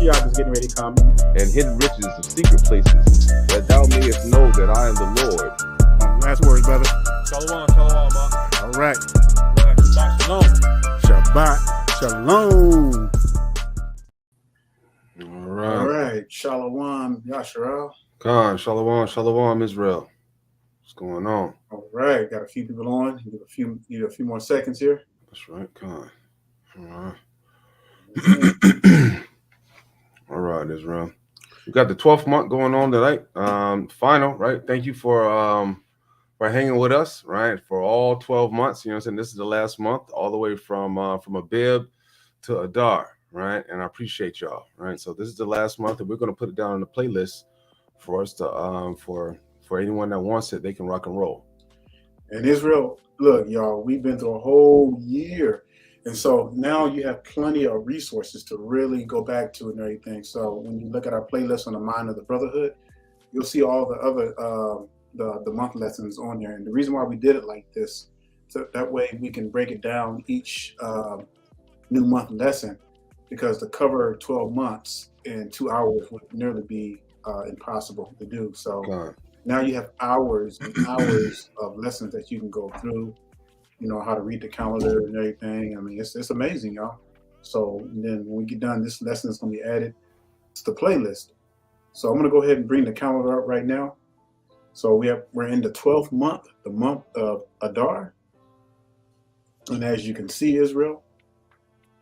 Mashiach is getting ready to come. And hidden riches of secret places, that thou mayest know that I am the Lord. Last words, brother. Shalom, ma. All right. Shabbat shalom. Shabbat shalom. All right. Shalom, Yasharal. Khan, shalom, Israel. What's going on? All right. Got a few people on. Give a few more seconds here. That's right, Khan. All right. All right, Israel. We got the 12th month going on tonight. Final, right? Thank you for hanging with us, right? For all 12 months. You know what I'm saying? This is the last month, all the way from Abib to Adar, right? And I appreciate y'all, right? So this is the last month, and we're going to put it down on the playlist for us to for anyone that wants it, they can rock and roll. And Israel, look, y'all, we've been through a whole year. And so now you have plenty of resources to really go back to and everything. So when you look at our playlist on the Mind of the Brotherhood, you'll see all the other the month lessons on there. And the reason why we did it like this, so that way we can break it down each new month lesson, because to cover 12 months in 2 hours would nearly be impossible to do. So now you have hours and hours of lessons that you can go through. You know how to read the calendar and everything. I mean, it's amazing, y'all. So then when we get done, this lesson is going to be added to the playlist. So I'm going to go ahead and bring the calendar up right now. So we're in the 12th month, the month of Adar. And as you can see, Israel,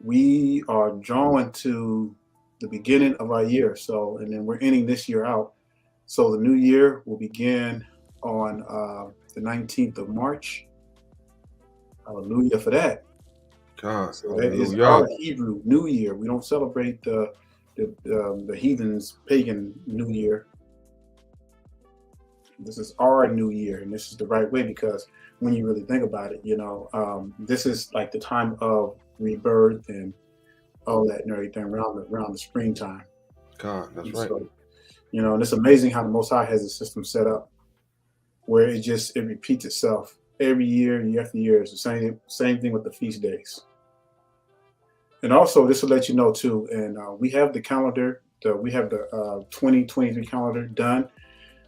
we are drawing to the beginning of our year. So, and then we're ending this year out. So the new year will begin on the 19th of March. Hallelujah for that. God, so that is our Hebrew New Year. We don't celebrate the heathens' pagan New Year. This is our New Year, and this is the right way, because when you really think about it, you know, this is like the time of rebirth and all that and everything around the springtime. God, that's right. So, you know, and it's amazing how the Most High has a system set up where it repeats itself. Every year after year, it's the same thing with the feast days. And also, this will let you know too, and we have the calendar, we have the 2023 calendar done.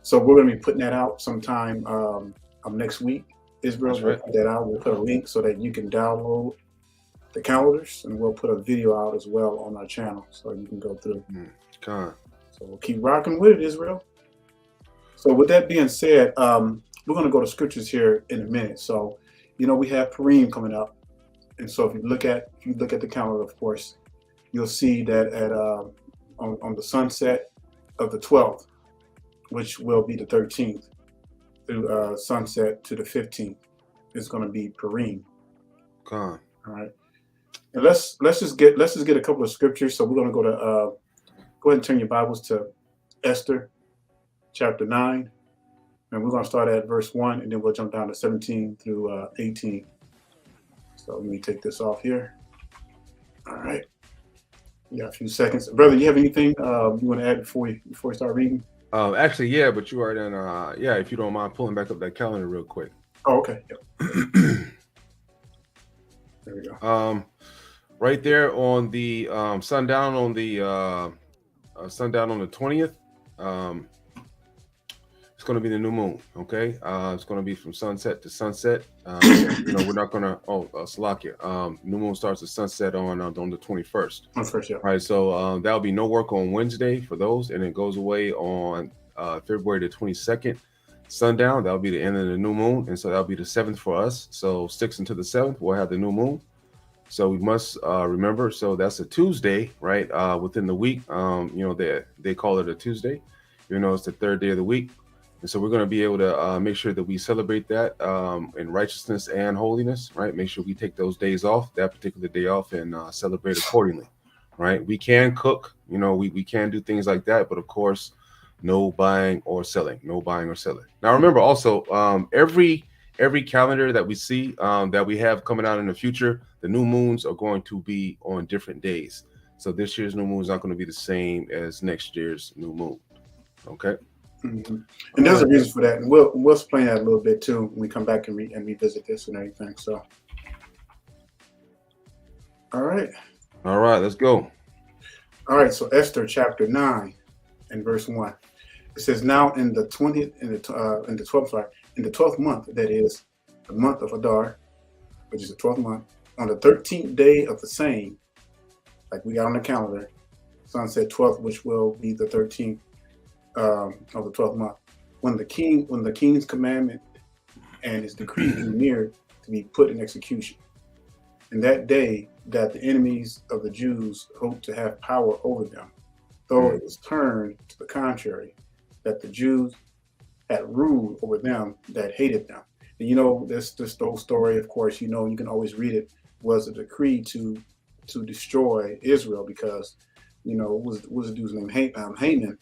So we're going to be putting that out sometime next week. Israel, we'll put that out. We'll put a link so that you can download the calendars, and we'll put a video out as well on our channel so you can go through. God. So we'll keep rocking with it, Israel. So with that being said, we're going to go to scriptures here in a minute. So, you know, we have Purim coming up. And so if you look at the calendar, of course, you'll see that at on the sunset of the 12th, which will be the 13th, through sunset to the 15th, is going to be Purim. God. All right. And let's just get a couple of scriptures. So we're going to go ahead and turn your Bibles to Esther chapter 9. And we're going to start at verse 1, and then we'll jump down to 17 through 18. So let me take this off here. All right. We got a few seconds. Brother, you have anything you want to add before we start reading? Actually, yeah, but you are then, if you don't mind pulling back up that calendar real quick. Oh, okay. Yep. There we go. Right there on the sundown on the 20th. It's going to be the new moon, okay? It's going to be from sunset to sunset. You know, we're not going to. Salakia. New moon starts at sunset on the 21st. On first, yeah. Right. So that'll be no work on Wednesday for those, and it goes away on February the 22nd, sundown. That'll be the end of the new moon, and so that'll be the 7th for us. So 6th into the 7th, we'll have the new moon. So we must remember. So that's a Tuesday, right? Within the week, you know, they call it a Tuesday. You know, it's the 3rd day of the week. And so we're going to be able to make sure that we celebrate that in righteousness and holiness, right? Make sure we take those days off, that particular day off, and celebrate accordingly, right? We can cook, you know, we can do things like that, but of course, no buying or selling. Now, remember also, every calendar that we see that we have coming out in the future, the new moons are going to be on different days. So this year's new moon is not going to be the same as next year's new moon, okay? Mm-hmm. And there's a reason for that, and we'll explain that a little bit too when we come back and revisit this and everything. So, all right, let's go. All right, so Esther chapter 9 and verse 1. It says, now in the 12th month, that is the month of Adar, which is the 12th month, on the 13th day of the same, like we got on the calendar, sunset 12th, which will be the 13th of the 12th month, when the king's commandment and his decree drew near to be put in execution. In that day that the enemies of the Jews hoped to have power over them, though it was turned to the contrary, that the Jews had ruled over them that hated them. And you know, this whole story, of course, you know, you can always read it, was a decree to destroy Israel because, you know, was a dude's name Haman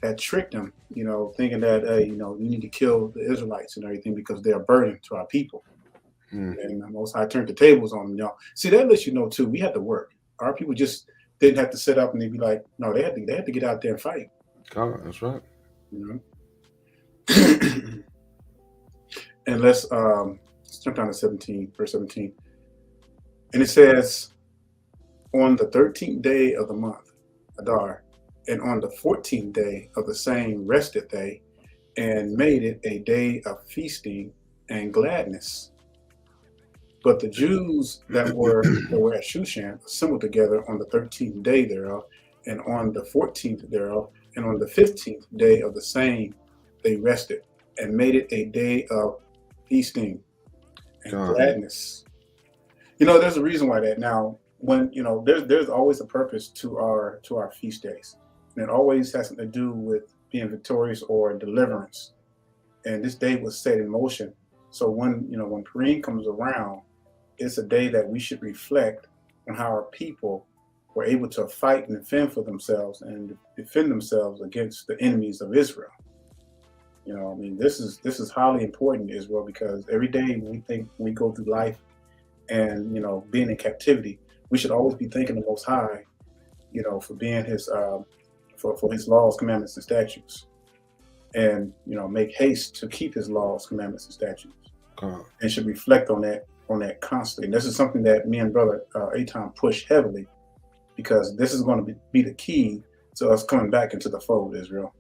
had tricked him, you know, thinking that, hey, you know, you need to kill the Israelites and everything because they're a burden to our people. And the Most High turned the tables on them, y'all. See, that lets you know too, we had to work. Our people just didn't have to sit up and they'd be like, no, they had to get out there and fight. That's right. You know? And let's jump down to 17, verse 17. And it says, on the 13th day of the month, Adar, and on the 14th day of the same rested they, and made it a day of feasting and gladness. But the Jews that were at Shushan assembled together on the 13th day thereof, and on the 14th thereof, and on the 15th day of the same they rested, and made it a day of feasting and gladness. You know, there's a reason why that. Now, when you know, there's always a purpose to our feast days, and it always has something to do with being victorious or deliverance. And this day was set in motion. So when Purim comes around, it's a day that we should reflect on how our people were able to fight and defend for themselves and defend themselves against the enemies of Israel. You know, I mean, this is highly important to Israel because every day we go through life and, you know, being in captivity, we should always be thanking the Most High, you know, for being his, for his laws, commandments, and statutes. And, you know, make haste to keep his laws, commandments, and statutes. And should reflect on that constantly. And this is something that me and brother Aton push heavily because this is going to be the key to us coming back into the fold, Israel.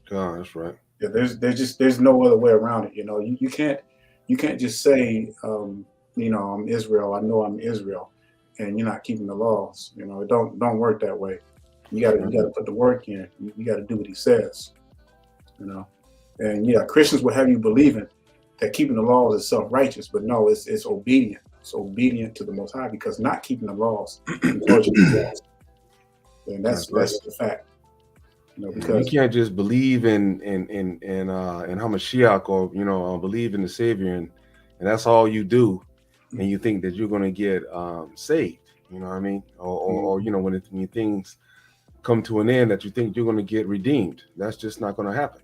That's right. Yeah, there's no other way around it. You know, you can't just say, you know, I'm Israel. I know I'm Israel, and you're not keeping the laws. You know, it don't work that way. You gotta put the work in. You got to do what he says. You know, and yeah, Christians will have you believing that keeping the laws is self-righteous, but no, it's obedient. It's obedient to the Most High because not keeping the laws, and that's the fact. You know, because you can't just believe in Hamashiach or, you know, believe in the Savior and that's all you do, and you think that you're going to get saved. You know what I mean? Or you know, when things come to an end, that you think you're going to get redeemed. That's just not going to happen.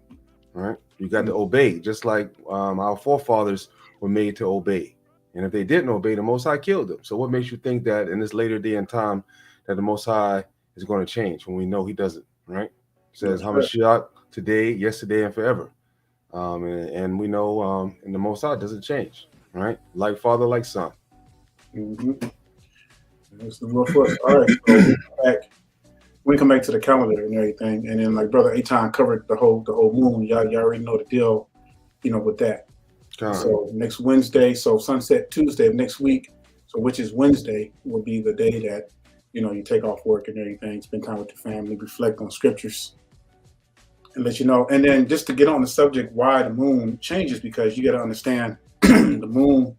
Right? You got to obey, just like our forefathers were made to obey. And if they didn't obey, the Most High killed them. So what makes you think that in this later day and time that the Most High is going to change when we know he doesn't, right? It says Hamashiach today, yesterday, and forever. And we know and the Most High doesn't change, right? Like father, like son. That's the real first. All right, so we come back to the calendar and everything, and then like brother Aton covered the whole moon. Y'all already know the deal, you know, with that. So next Wednesday, so sunset Tuesday of next week, so which is Wednesday, will be the day that, you know, you take off work and everything, spend time with your family, reflect on scriptures, and let you know. And then just to get on the subject why the moon changes, because you got to understand the moon,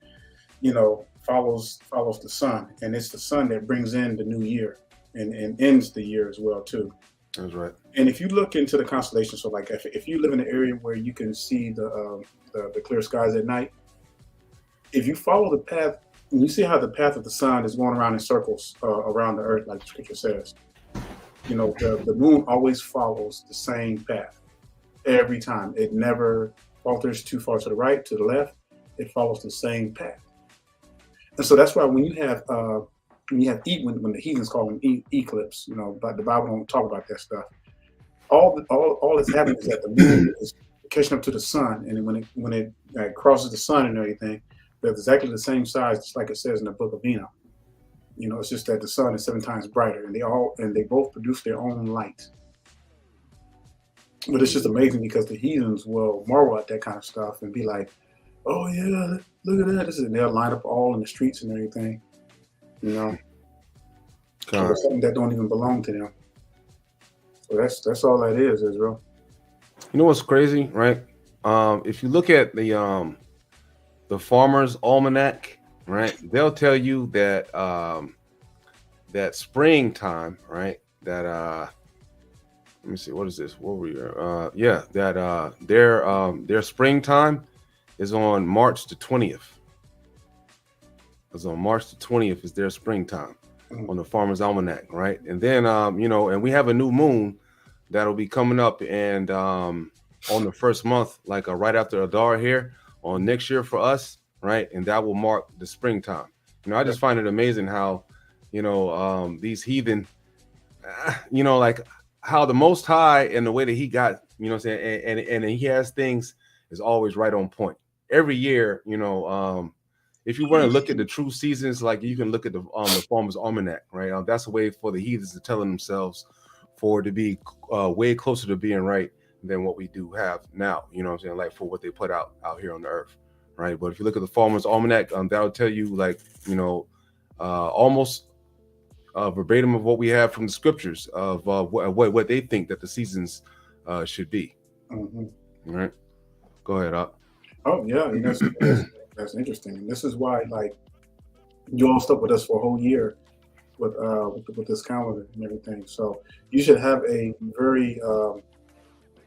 you know, follows the sun, and it's the sun that brings in the new year. And ends the year as well too. That's right. And if you look into the constellations, so like if you live in an area where you can see the clear skies at night, if you follow the path, and you see how the path of the sun is going around in circles around the earth, like the scripture says, you know, the moon always follows the same path every time. It never falters too far to the right, to the left. It follows the same path. And so that's why when you have when the heathens call them eclipse, you know, but the Bible don't talk about that stuff. All that's happening is that the moon is catching up to the sun, and when it crosses the sun and everything, they're exactly the same size, just like it says in the book of Enoch. It's just that the sun is 7 times brighter, and they both produce their own light. But it's just amazing because the heathens will marvel at that kind of stuff and be like, "Oh yeah, look at that!" And they'll line up all in the streets and everything, for something that don't even belong to them. So that's all that is, Israel. You know what's crazy, right? If you look at the Farmer's Almanac, right, they'll tell you that that springtime, right? That let me see, what is this? What were you? Yeah, that their springtime is on March the 20th. It's on March the 20th is their springtime on the Farmer's Almanac, right? And then and we have a new moon that'll be coming up, and on the first month, like right after Adar here on next year for us, right? And that will mark the springtime. I just find it amazing how, these heathen, like how the Most High and the way that he got, what I'm saying, and he has things is always right on point. Every year, if you want to look at the true seasons, like you can look at the Farmer's Almanac, right? That's a way for the heathens to tell themselves for it to be way closer to being right than what we do have now, like for what they put out here on the earth, right? But if you look at the Farmer's Almanac, that'll tell you almost verbatim of what we have from the scriptures of what they think that the seasons should be. Mm-hmm. All right, go ahead, Up. Oh yeah, and that's interesting. And this is why, like, you all stuck with us for a whole year with this calendar and everything. So you should have a very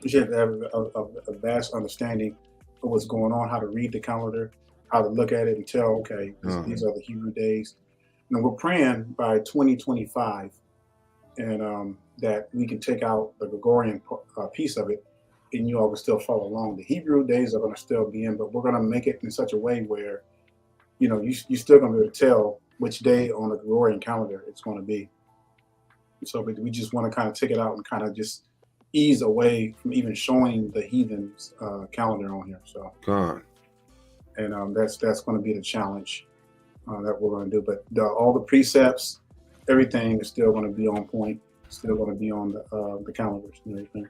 you should have a vast understanding of what's going on, how to read the calendar, how to look at it and tell, okay, these are the Hebrew days. And we're praying by 2025, and that we can take out the Gregorian piece of it, and you all can still follow along. The Hebrew days are going to still be in, but we're going to make it in such a way where, you're still going to be able to tell which day on the Gregorian calendar it's going to be. So we just want to kind of take it out and kind of just ease away from even showing the heathens calendar on here. So, and that's going to be the challenge that we're going to do. But all the precepts, everything is still going to be on point. Still going to be on the calendars and everything.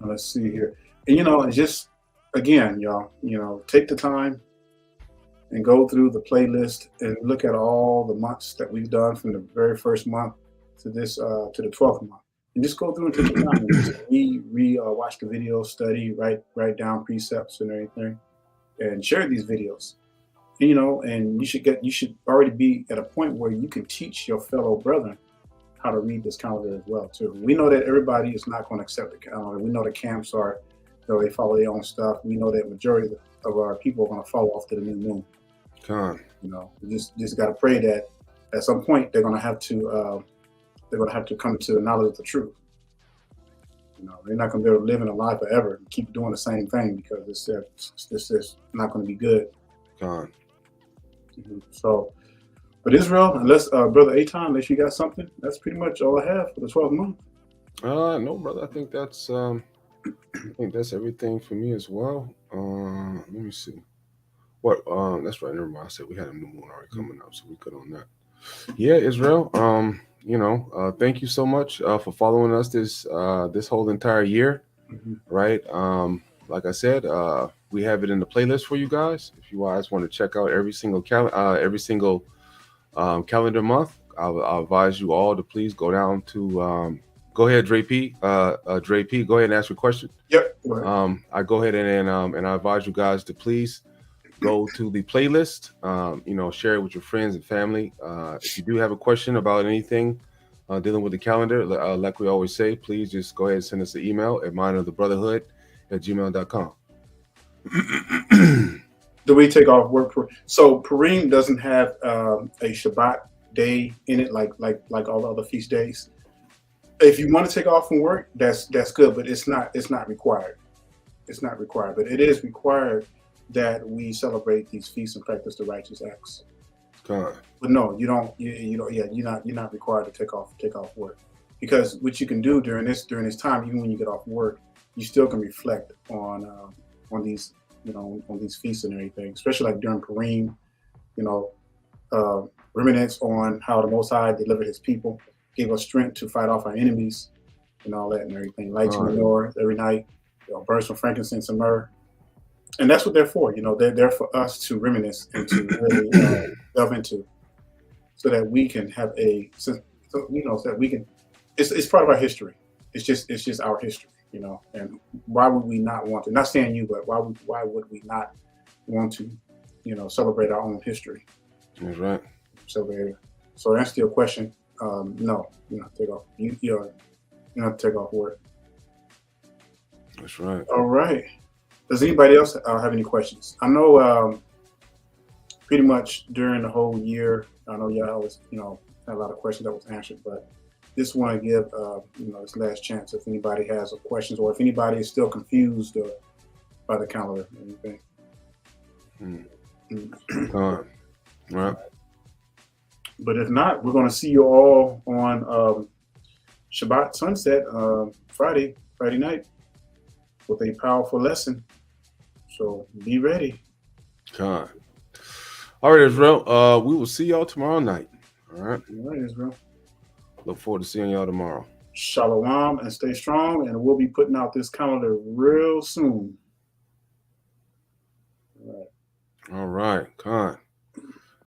Let's see here. And just again, y'all, take the time and go through the playlist and look at all the months that we've done from the very first month to this to the 12th month, and just go through and take the time and just watch the videos, study, write down precepts and everything, and share these videos. And you should already be at a point where you can teach your fellow brethren how to read this calendar as well too. We know that everybody is not going to accept the calendar. We know the camps are, they follow their own stuff. We know that majority of our people are going to fall off to the new moon. We just got to pray that at some point they're going to have to come to the knowledge of the truth. They're not going to be able to live in a life forever and keep doing the same thing, because it's not going to be good. So, but Israel, unless Brother Aton, unless you got something, that's pretty much all I have for the 12th month. No, brother. I think that's everything for me as well. Let me see. What? That's right. Never mind. I said we had a new moon already coming up, so we good on that. Yeah, Israel. Thank you so much for following us this whole entire year. Right. Like I said, we have it in the playlist for you guys. If you guys want to check out every single calendar month, I'll advise you all to please go down to go ahead, Dre P. Dre P, go ahead and ask your question. Yep. I go ahead and I advise you guys to please go to the playlist. Share it with your friends and family. If you do have a question about anything dealing with the calendar, like we always say, please just go ahead and send us an email at mindofthebrotherhood@gmail.com. Do we take off work? So Purim doesn't have a Shabbat day in it like all the other feast days. If you want to take off from work, that's good, but it's not required. It's not required, but it is required that we celebrate these feasts and practice the righteous acts. But no, you don't. You're not required to take off work, because what you can do during this time, even when you get off work, you still can reflect on these on these feasts and everything, especially like during Purim. reminisce on how the Most High delivered His people, gave us strength to fight off our enemies, and all that and everything. Lights in the menorah every night, birds from frankincense and myrrh, and that's what they're for. They're there for us to reminisce and to really delve into, so that we can have so that we can. It's part of our history. It's just our history, And why would we not want to? Not saying you, but why would we not want to, celebrate our own history? That's right. So to answer your question, no, you don't take off. You don't take off work. That's right. All right. Does anybody else have any questions? I know pretty much during the whole year, I know y'all always, had a lot of questions that was answered, but just want to give, this last chance if anybody has questions or if anybody is still confused by the calendar or anything. All right. But if not, we're going to see you all on Shabbat sunset, Friday night, with a powerful lesson. So be ready. All right, Israel. We will see y'all tomorrow night. All right. All right, Israel. Look forward to seeing y'all tomorrow. Shalom and stay strong. And we'll be putting out this calendar real soon. All right. Khan.